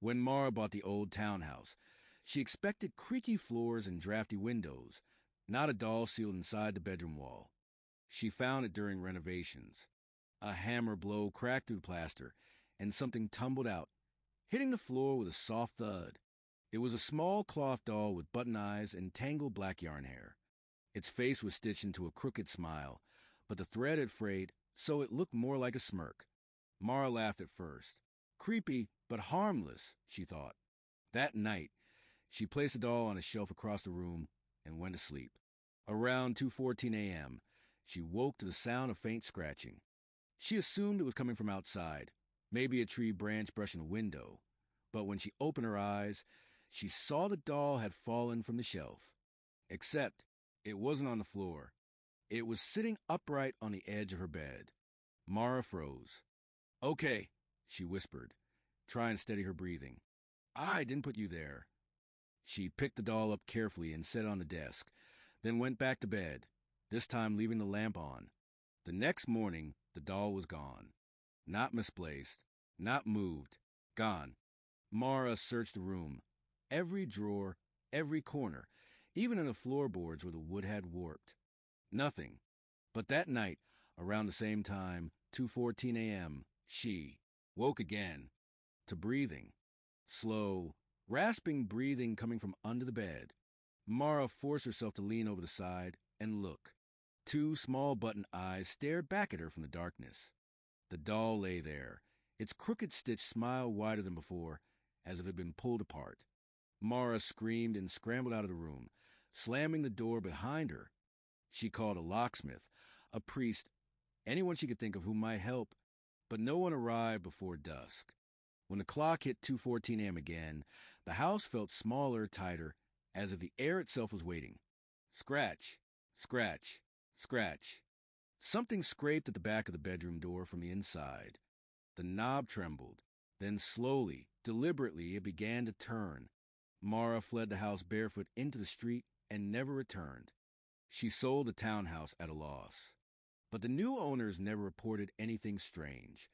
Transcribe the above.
When Mara bought the old townhouse, she expected creaky floors and drafty windows, not a doll sealed inside the bedroom wall. She found it during renovations. A hammer blow cracked through the plaster, and something tumbled out, hitting the floor with a soft thud. It was a small cloth doll with button eyes and tangled black yarn hair. Its face was stitched into a crooked smile, but the thread had frayed, so it looked more like a smirk. Mara laughed at first. Creepy, but harmless, she thought. That night, she placed the doll on a shelf across the room and went to sleep. Around 2:14 a.m., she woke to the sound of faint scratching. She assumed it was coming from outside, maybe a tree branch brushing a window. But when she opened her eyes, she saw the doll had fallen from the shelf. Except it wasn't on the floor. It was sitting upright on the edge of her bed. Mara froze. "Okay," she whispered, trying to steady her breathing. "I didn't put you there." She picked the doll up carefully and set it on the desk, then went back to bed, this time leaving the lamp on. The next morning, the doll was gone. Not misplaced, not moved, gone. Mara searched the room, every drawer, every corner, even in the floorboards where the wood had warped. Nothing. But that night, around the same time, 2:14 a.m., she woke again to breathing. Slow, rasping breathing coming from under the bed. Mara forced herself to lean over the side and look. Two small button eyes stared back at her from the darkness. The doll lay there, its crooked stitched smile wider than before, as if it had been pulled apart. Mara screamed and scrambled out of the room, slamming the door behind her. She called a locksmith, a priest, anyone she could think of who might help, but no one arrived before dusk. When the clock hit 2:14 a.m. again, the house felt smaller, tighter, as if the air itself was waiting. Scratch, scratch, scratch. Something scraped at the back of the bedroom door from the inside. The knob trembled. Then slowly, deliberately, it began to turn. Mara fled the house barefoot into the street and never returned. She sold the townhouse at a loss. But the new owners never reported anything strange.